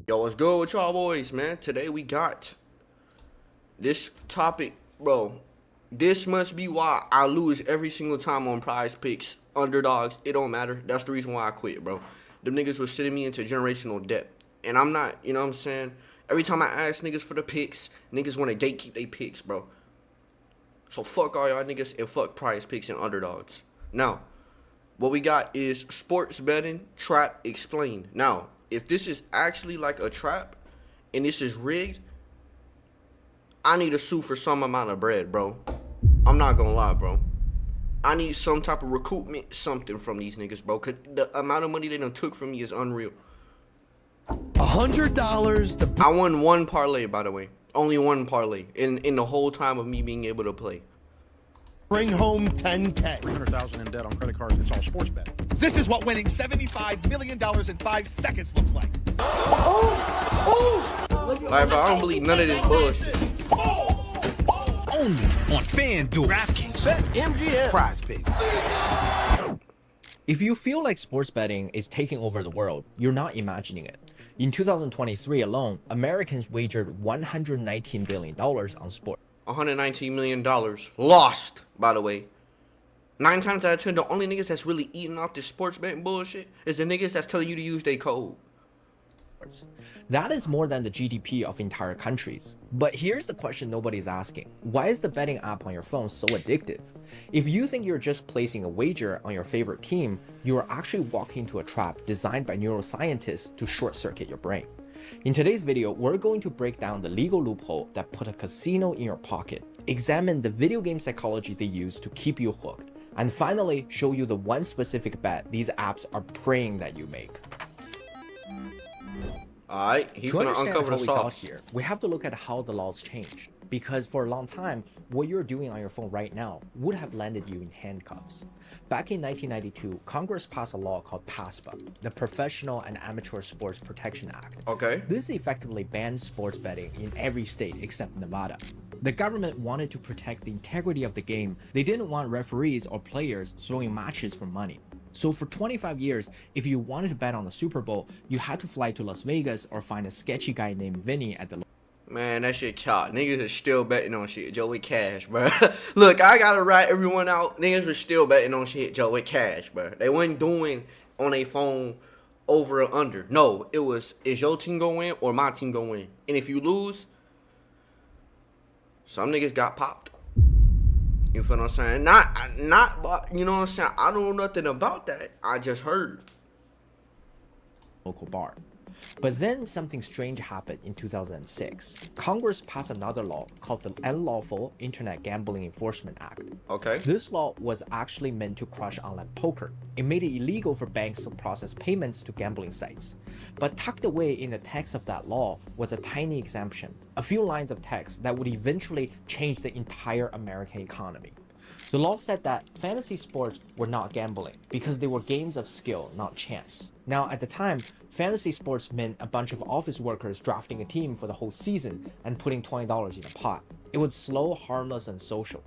Yo, what's good with y'all boys, man? Today we got this topic, bro. This must be why I lose every single time on prize picks, underdogs. It don't matter. That's the reason why I quit, bro. Them niggas was sending me into generational debt. And I'm not, you know what I'm saying? Every time I ask niggas for the picks, niggas want to gatekeep they picks, bro. So fuck all y'all niggas and fuck prize picks and underdogs. Now, what we got is sports betting, trap, explained. Now, if this is actually like a trap and this is rigged, I need to sue for some amount of bread, bro. I'm not gonna lie, bro. I need some type of recoupment, something from these niggas, bro. Cause the amount of money they done took from me is unreal. $100. I won one parlay, by the way. Only one parlay in the whole time of me being able to play. Bring home 10K. $300,000 in debt on credit cards. It's all sports betting. This is what winning $75 million in 5 seconds looks like. Like, bro, I don't believe none of this bullshit. Only on FanDuel, DraftKings, MGM, Prize Picks. If you feel like sports betting is taking over the world, you're not imagining it. In 2023 alone, Americans wagered $119 billion on sports. $119 million lost, by the way. 9 times out of 10, the only niggas that's really eating off this sports betting bullshit is the niggas that's telling you to use their code. That is more than the GDP of entire countries. But here's the question nobody's asking. Why is the betting app on your phone so addictive? If you think you're just placing a wager on your favorite team, you are actually walking into a trap designed by neuroscientists to short-circuit your brain. In today's video, we're going to break down the legal loophole that put a casino in your pocket, examine the video game psychology they use to keep you hooked, and finally show you the one specific bet these apps are praying that you make. Alright, he's To gonna understand uncover how the we got sauce. here, we have to look at how the laws changed. Because for a long time, what you're doing on your phone right now would have landed you in handcuffs. Back in 1992, Congress passed a law called PASPA, the Professional and Amateur Sports Protection Act. Okay. This effectively bans sports betting in every state except Nevada. The government wanted to protect the integrity of the game. They didn't want referees or players throwing matches for money. So for 25 years, if you wanted to bet on the Super Bowl, you had to fly to Las Vegas or find a sketchy guy named Vinny at the Man, that shit caught. Niggas are still betting on shit. Joey Cash, bro. Look, I gotta rat everyone out. Niggas were still betting on shit. Joey Cash, bro. They wasn't doing on a phone over or under. No, it was, is your team gonna win or my team gonna win? And if you lose, some niggas got popped. You feel what I'm saying? Not, you know what I'm saying? I don't know nothing about that. I just heard. local bar. But then something strange happened in 2006. Congress passed another law called the Unlawful Internet Gambling Enforcement Act. Okay. This law was actually meant to crush online poker. It made it illegal for banks to process payments to gambling sites. But tucked away in the text of that law was a tiny exemption, a few lines of text that would eventually change the entire American economy. The law said that fantasy sports were not gambling because they were games of skill, not chance. Now, at the time, fantasy sports meant a bunch of office workers drafting a team for the whole season and putting $20 in a pot. It was slow, harmless, and social.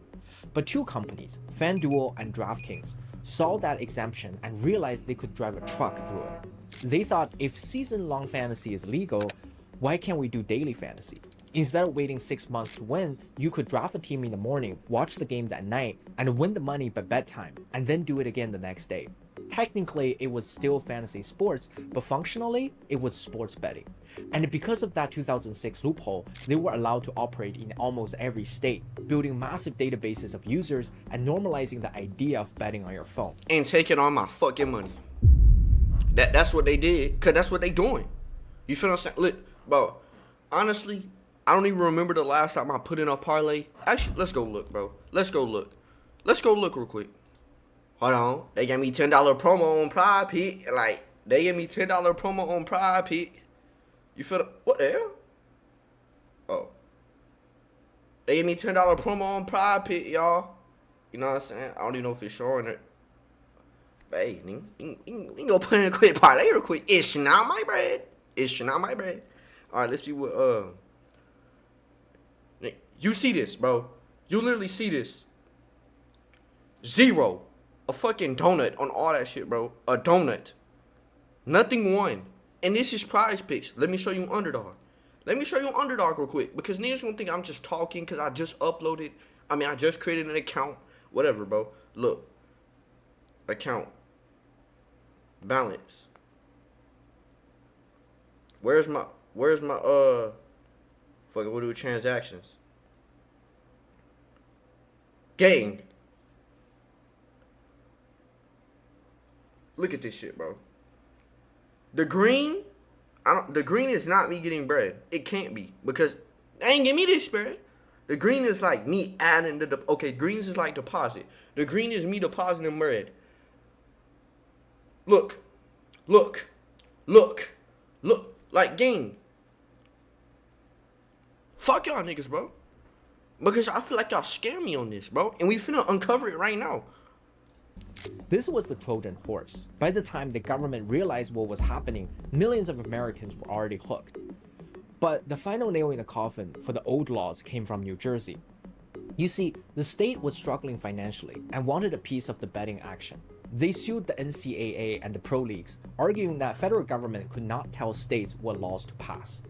But two companies, FanDuel and DraftKings, saw that exemption and realized they could drive a truck through it. They thought, if season-long fantasy is legal, why can't we do daily fantasy? Instead of waiting 6 months to win, you could draft a team in the morning, watch the games at night, and win the money by bedtime, and then do it again the next day. Technically, it was still fantasy sports, but functionally, it was sports betting. And because of that 2006 loophole, they were allowed to operate in almost every state, building massive databases of users and normalizing the idea of betting on your phone. And taking all my fucking money. That's what they did, cause that's what they doing. You feel what I'm saying? Look, bro, honestly, I don't even remember the last time I put in a parlay. Actually, let's go look, bro. Let's go look. Let's go look real quick. Hold on. They gave me $10 promo on Pride Pick. Like, they gave me $10 promo on Pride Pick. You feel what the hell? Oh. They gave me $10 promo on Pride Pick, y'all. You know what I'm saying? I don't even know if it's showing it. Hey, you can go put in a quick parlay real quick. It's not my bread. It's not my bread. All right, let's see what, you see this, bro. You literally see this. 0. A fucking donut on all that shit, bro. A donut. Nothing won. And this is Prize Picks. Let me show you Underdog. Let me show you Underdog real quick, because niggas gonna think I'm just talking because I just uploaded. I mean, I just created an account. Whatever, bro. Look. Account. Balance. Where's my fucking what do transactions? Gang. Look at this shit, bro. The green, the green is not me getting bread. It can't be, because they ain't give me this bread. The green is like me adding okay, greens is like deposit. The green is me depositing bread. Look. Like, gang. Fuck y'all niggas, bro. Because I feel like y'all scare me on this, bro. And we finna uncover it right now. This was the Trojan horse. By the time the government realized what was happening, millions of Americans were already hooked. But the final nail in the coffin for the old laws came from New Jersey. You see, the state was struggling financially and wanted a piece of the betting action. They sued the NCAA and the pro leagues, arguing that federal government could not tell states what laws to pass.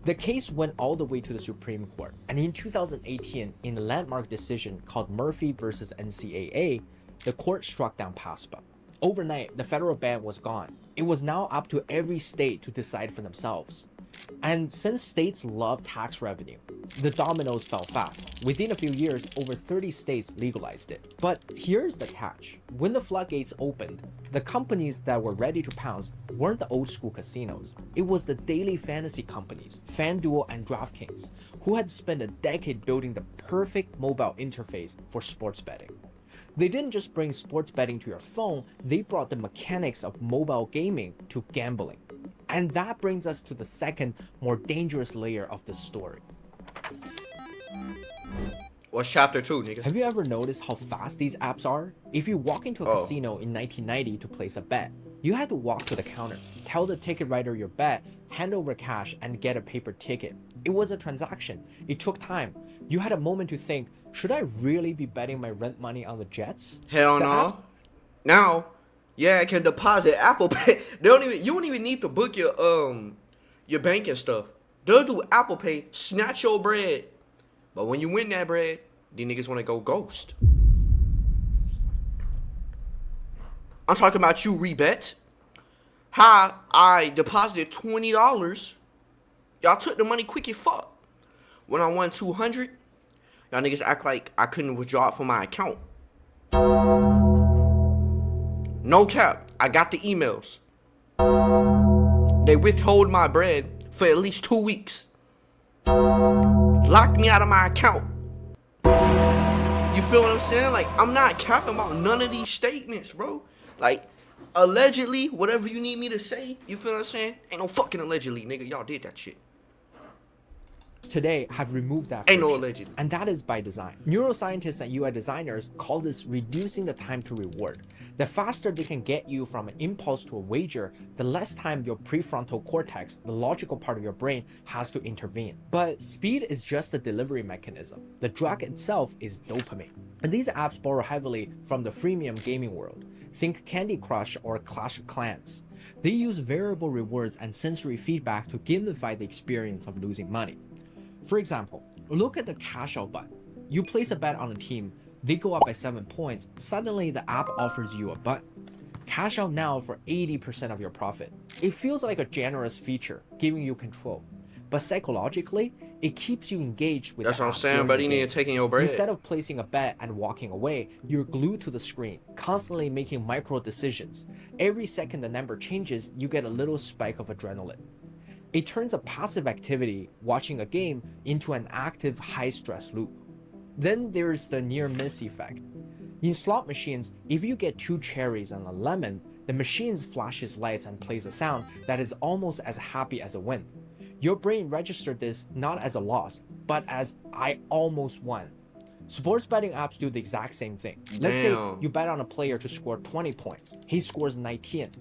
The case went all the way to the Supreme Court, and in 2018, in a landmark decision called Murphy versus NCAA, the court struck down PASPA. Overnight, the federal ban was gone. It was now up to every state to decide for themselves. And since states love tax revenue, the dominoes fell fast. Within a few years, over 30 states legalized it. But here's the catch. When the floodgates opened, the companies that were ready to pounce weren't the old school casinos. It was the daily fantasy companies, FanDuel and DraftKings, who had spent a decade building the perfect mobile interface for sports betting. They didn't just bring sports betting to your phone, they brought the mechanics of mobile gaming to gambling. And that brings us to the second, more dangerous layer of this story. What's chapter 2, nigga? Have you ever noticed how fast these apps are? If you walk into a casino in 1990 to place a bet, you had to walk to the counter, tell the ticket writer your bet, hand over cash, and get a paper ticket. It was a transaction. It took time. You had a moment to think, should I really be betting my rent money on the Jets? Hell no. Now, yeah, I can deposit Apple Pay. You don't even need to book your bank and stuff. They'll do Apple Pay, snatch your bread. But when you win that bread, these niggas want to go ghost. I'm talking about you, Rebet. How I deposited $20. Y'all took the money quick as fuck. When I won 200, y'all niggas act like I couldn't withdraw it from my account. No cap. I got the emails. They withhold my bread for at least 2 weeks. Locked me out of my account. You feel what I'm saying? Like, I'm not capping about none of these statements, bro. Like, allegedly, whatever you need me to say, you feel what I'm saying? Ain't no fucking allegedly, nigga. Y'all did that shit. Today have removed that Ain't no friction, allegedly. and that is by design. Neuroscientists and UI designers call this reducing the time to reward. The faster they can get you from an impulse to a wager, the less time your prefrontal cortex, the logical part of your brain, has to intervene. But speed is just a delivery mechanism. The drug itself is dopamine. And these apps borrow heavily from the freemium gaming world. Think Candy Crush or Clash of Clans. They use variable rewards and sensory feedback to gamify the experience of losing money. For example, look at the cash out button. You place a bet on a team, they go up by 7 points, suddenly the app offers you a button. Cash out now for 80% of your profit. It feels like a generous feature, giving you control. But psychologically, it keeps you engaged with That's the what I'm app saying, during but the you need game. to take in your bread. Instead of placing a bet and walking away, you're glued to the screen, constantly making micro decisions. Every second the number changes, you get a little spike of adrenaline. It turns a passive activity, watching a game, into an active high-stress loop. Then there's the near-miss effect. In slot machines, if you get 2 cherries and a lemon, the machine flashes lights and plays a sound that is almost as happy as a win. Your brain registered this not as a loss, but as I almost won. Sports betting apps do the exact same thing. Let's say you bet on a player to score 20 points. He scores 19.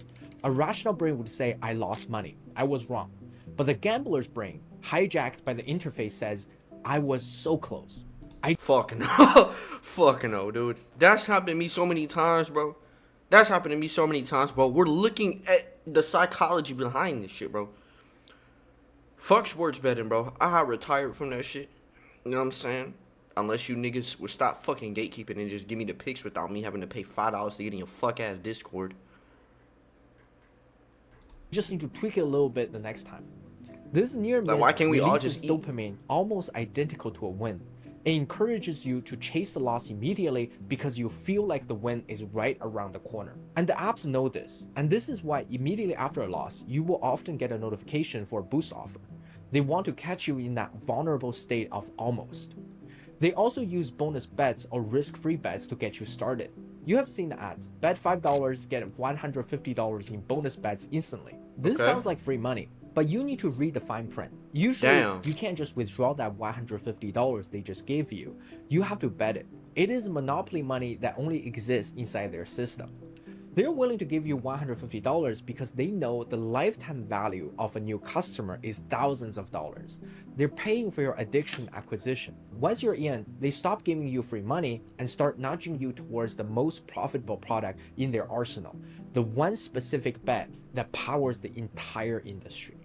A rational brain would say, I lost money. I was wrong. But the gambler's brain, hijacked by the interface, says, I was so close. Fucking no, dude. That's happened to me so many times, bro. That's happened to me so many times, bro. We're looking at the psychology behind this shit, bro. Fuck sports betting, bro. I got retired from that shit. You know what I'm saying? Unless you niggas would stop fucking gatekeeping and just give me the picks without me having to pay $5 to get in your fuck ass Discord. You just need to tweak it a little bit the next time. This near miss why can't we all releases just eat? dopamine almost identical to a win. It encourages you to chase the loss immediately because you feel like the win is right around the corner. And the apps know this, and this is why immediately after a loss, you will often get a notification for a boost offer. They want to catch you in that vulnerable state of almost. They also use bonus bets or risk-free bets to get you started. You have seen the ads. Bet $5, get $150 in bonus bets instantly. This Okay. sounds like free money, but you need to read the fine print. Usually, Damn. you can't just withdraw that $150 they just gave you. You have to bet it. It is monopoly money that only exists inside their system. They're willing to give you $150 because they know the lifetime value of a new customer is thousands of dollars. They're paying for your addiction acquisition. Once you're in, they stop giving you free money and start nudging you towards the most profitable product in their arsenal, the one specific bet that powers the entire industry.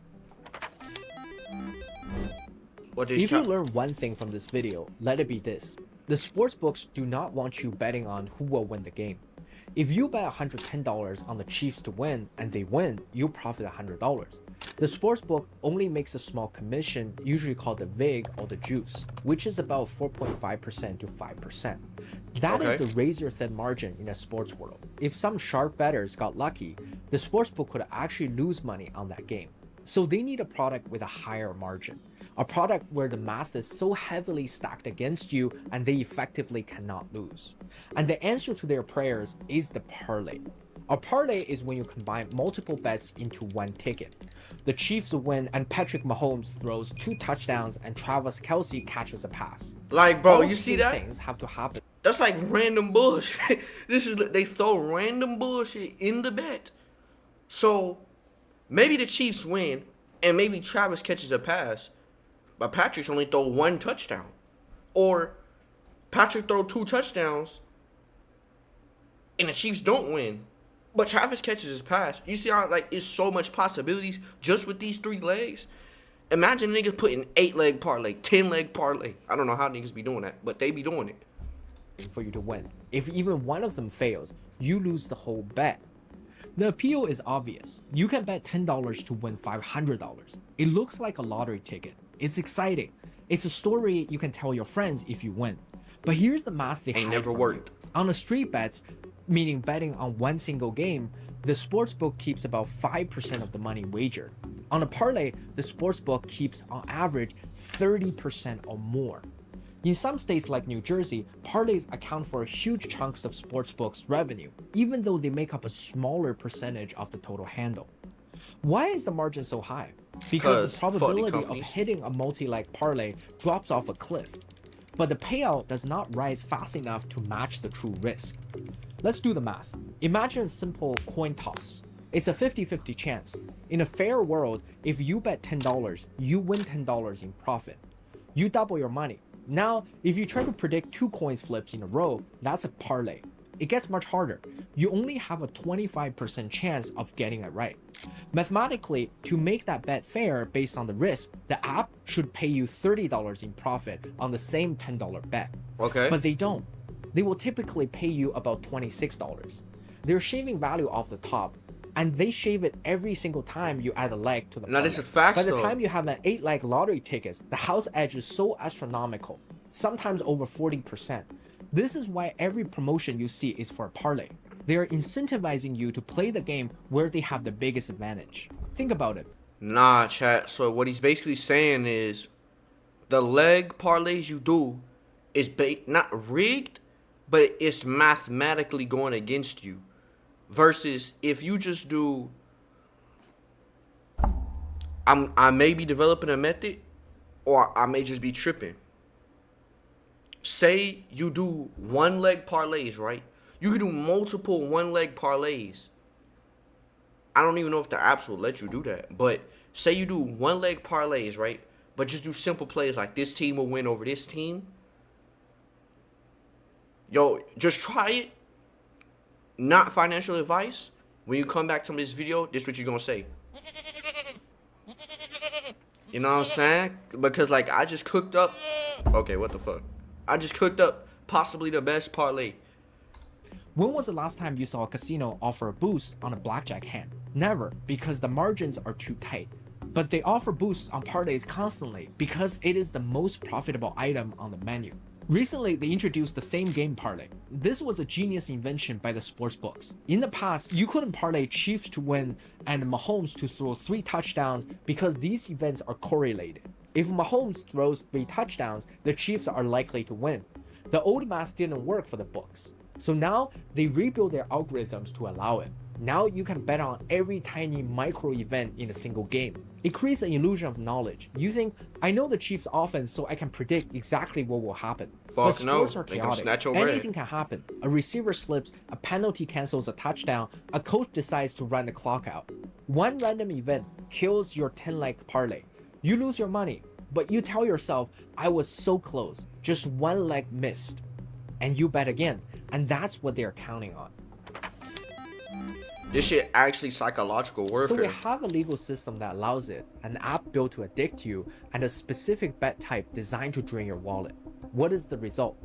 What is If you learn one thing from this video, let it be this. The sportsbooks do not want you betting on who will win the game. If you bet $110 on the Chiefs to win and they win, you profit $100. The sportsbook only makes a small commission, usually called the VIG or the juice, which is about 4.5% to 5%. That is Okay. a razor-thin margin in a sports world. If some sharp bettors got lucky, the sportsbook could actually lose money on that game. So they need a product with a higher margin, a product where the math is so heavily stacked against you and they effectively cannot lose. And the answer to their prayers is the parlay. A parlay is when you combine multiple bets into one ticket. The Chiefs win and Patrick Mahomes throws 2 touchdowns and Travis Kelce catches a pass. Like, bro, All you of see these that? things have to happen. That's like random bullshit. They throw random bullshit in the bet. So maybe the Chiefs win and maybe Travis catches a pass, but Patrick's only throw 1 touchdown. Or Patrick throw 2 touchdowns and the Chiefs don't win, but Travis catches his pass. You see how like it's so much possibilities just with these 3 legs? Imagine niggas putting 8-leg parlay, 10-leg parlay. I don't know how niggas be doing that, but they be doing it. For you to win. If even one of them fails, you lose the whole bet. The appeal is obvious. You can bet $10 to win $500. It looks like a lottery ticket. It's exciting. It's a story you can tell your friends if you win. But here's the math they Ain't hide never from worked. you. On the street bets, meaning betting on one single game, the sportsbook keeps about 5% of the money wagered. On a parlay, the sportsbook keeps on average 30% or more. In some states like New Jersey, parlays account for huge chunks of sportsbooks' revenue, even though they make up a smaller percentage of the total handle. Why is the margin so high? Because the fuck the probability of companies. hitting a multi-leg parlay drops off a cliff, but the payout does not rise fast enough to match the true risk. Let's do the math. Imagine a simple coin toss. It's a 50-50 chance. In a fair world, if you bet $10, you win $10 in profit. You double your money. Now, if you try to predict 2 coins flips in a row, that's a parlay. It gets much harder. You only have a 25% chance of getting it right. Mathematically, to make that bet fair based on the risk, the app should pay you $30 in profit on the same $10 bet. Okay. But they don't. They will typically pay you about $26. They're shaving value off the top, and they shave it every single time you add a leg to the Now, this parlay. is facts, By the though. time you have an 8-leg lottery tickets, the house edge is so astronomical, sometimes over 40%. This is why every promotion you see is for a parlay. They are incentivizing you to play the game where they have the biggest advantage. Think about it. Nah, chat. So what he's basically saying is the leg parlays you do is not rigged, but it's mathematically going against you. Versus if you just do, I may be developing a method, or I may just be tripping. Say you do 1-leg parlays, right? You can do multiple 1-leg parlays. I don't even know if the apps will let you do that. But say you do 1-leg parlays, right? But just do simple plays like this team will win over this team. Yo, just try it. not financial advice, when you come back to this video, this is what you're gonna say. You know what I'm saying? Because like I just cooked up. Okay, what the fuck? I just cooked up possibly the best parlay. When was the last time you saw a casino offer a boost on a blackjack hand? Never, because the margins are too tight. But they offer boosts on parlays constantly because it is the most profitable item on the menu. Recently, they introduced the same game parlay. This was a genius invention by the sportsbooks. In the past, you couldn't parlay Chiefs to win and Mahomes to throw 3 touchdowns because these events are correlated. If Mahomes throws 3 touchdowns, the Chiefs are likely to win. The old math didn't work for the books. So now they rebuild their algorithms to allow it. Now you can bet on every tiny micro event in a single game. It creates an illusion of knowledge. You think, I know the Chiefs offense so I can predict exactly what will happen. But sports are chaotic. Anything can happen. A receiver slips, a penalty cancels a touchdown, a coach decides to run the clock out. One random event kills your 10-leg parlay. You lose your money, but you tell yourself, I was so close, just one leg missed. And you bet again, and that's what they're counting on. This shit actually psychological warfare. So we have a legal system that allows it, an app built to addict you, and a specific bet type designed to drain your wallet. What is the result?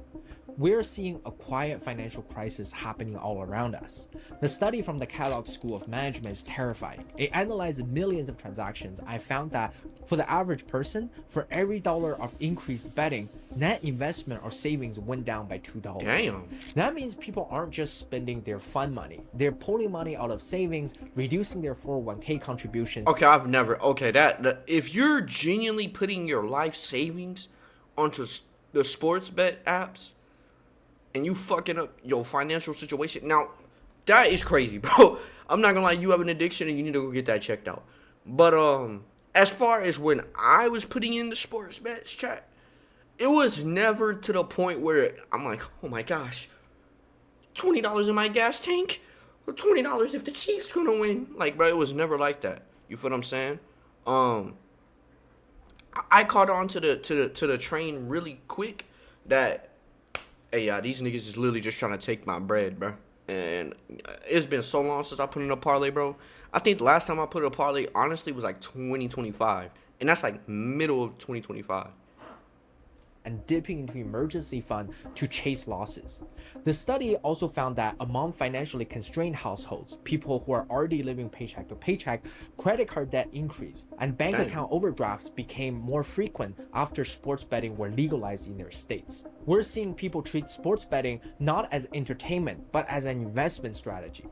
We're seeing a quiet financial crisis happening all around us. The study from the Kellogg School of Management is terrifying. It analyzed millions of transactions. I found that for the average person, for every $1 of increased betting, net investment or savings went down by $2. Damn. That means people aren't just spending their fun money. They're pulling money out of savings, reducing their 401k contributions. Okay, that if you're genuinely putting your life savings onto the sports bet apps, and you fucking up your financial situation. Now, that is crazy, bro. I'm not gonna lie, you have an addiction and you need to go get that checked out. But as far as when I was putting in the sports bets chat, it was never to the point where I'm like, oh my gosh, $20 in my gas tank? Or $20 if the Chiefs gonna win? Like, bro, it was never like that. You feel what I'm saying? I caught on to the train really quick that, hey, these niggas is literally just trying to take my bread, bro. And it's been so long since I put in a parlay, bro. I think the last time I put in a parlay, honestly, was like 2025. And that's like middle of 2025. And dipping into emergency fund to chase losses. The study also found that among financially constrained households, people who are already living paycheck to paycheck, credit card debt increased, and bank account overdrafts became more frequent after sports betting were legalized in their states. We're seeing people treat sports betting not as entertainment, but as an investment strategy.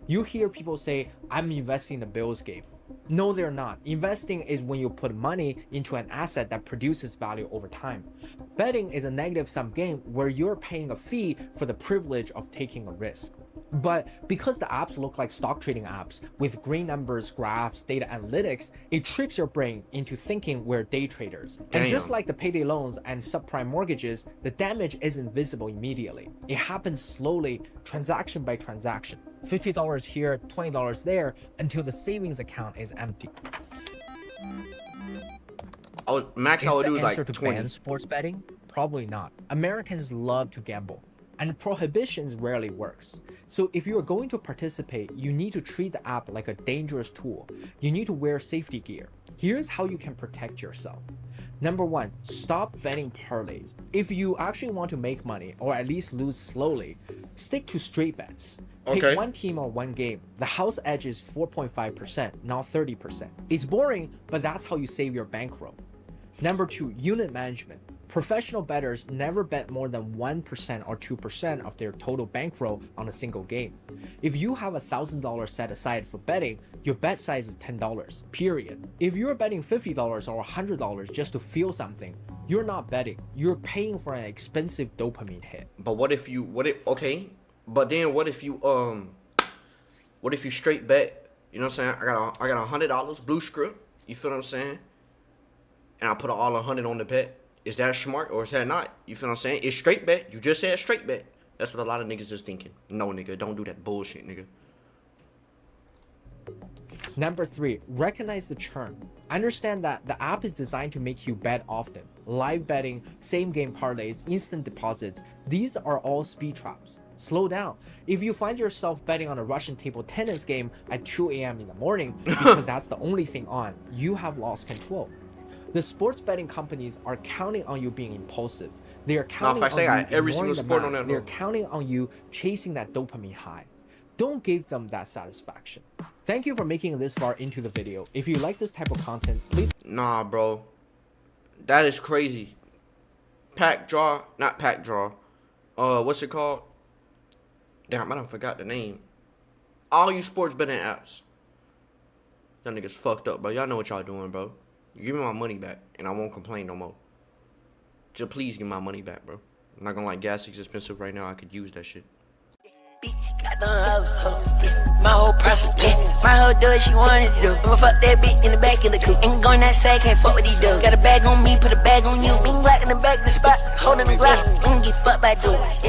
You hear people say, I'm investing in the Bills game. No, they're not. Investing is when you put money into an asset that produces value over time. Betting is a negative-sum game where you're paying a fee for the privilege of taking a risk. But because the apps look like stock trading apps with green numbers, graphs, data analytics, it tricks your brain into thinking we're day traders. Damn. And just like the payday loans and subprime mortgages, the damage isn't visible immediately. It happens slowly, transaction by transaction. $50 here, $20 there, until the savings account is empty. Max I would do is like to 20. ban sports betting? Probably not. Americans love to gamble, and prohibitions rarely works. So if you are going to participate, you need to treat the app like a dangerous tool. You need to wear safety gear. Here's how you can protect yourself. Number 1, stop betting parlays. If you actually want to make money, or at least lose slowly, stick to straight bets. Pick one team or one game. The house edge is 4.5%, not 30%. It's boring, but that's how you save your bankroll. Number 2, unit management. Professional bettors never bet more than 1% or 2% of their total bankroll on a single game. If you have $1,000 set aside for betting, your bet size is $10, period. If you're betting $50 or $100 just to feel something, you're not betting. You're paying for an expensive dopamine hit. But what if you straight bet? You know what I'm saying? I got $100 blue script. You feel what I'm saying? And I put all 100 on the bet. Is that smart or is that not? You feel what I'm saying? It's straight bet. You just said straight bet. That's what a lot of niggas is thinking. No, nigga, don't do that bullshit, nigga. Number 3, recognize the churn. Understand that the app is designed to make you bet often. Live betting, same game parlays, instant deposits, these are all speed traps. Slow down. If you find yourself betting on a Russian table tennis game at 2 a.m. in the morning because that's the only thing on, you have lost control. The sports betting companies are counting on you being impulsive. They are counting on you every ignoring single the sport math. on that They're note. counting on you chasing that dopamine high. Don't give them that satisfaction. Thank you for making it this far into the video. If you like this type of content, please. Nah, bro. That is crazy. Pack draw, not pack draw. What's it called? Damn, I done forgot the name. All you sports betting apps. Y'all niggas fucked up, bro. Y'all know what y'all doing, bro. You give me my money back, and I won't complain no more. Just please give me my money back, bro. I'm not gonna lie, gas is expensive right now. I could use that shit. Bitch, got them my whole person, my whole do what she wanted to do. I'ma fuck that bitch in the back of the coupe. Ain't going outside, can't fuck with these dudes. Got a bag on me, put a bag on you. Bing black in the back of the spot, holding the Glock. Ain't get fucked by dudes.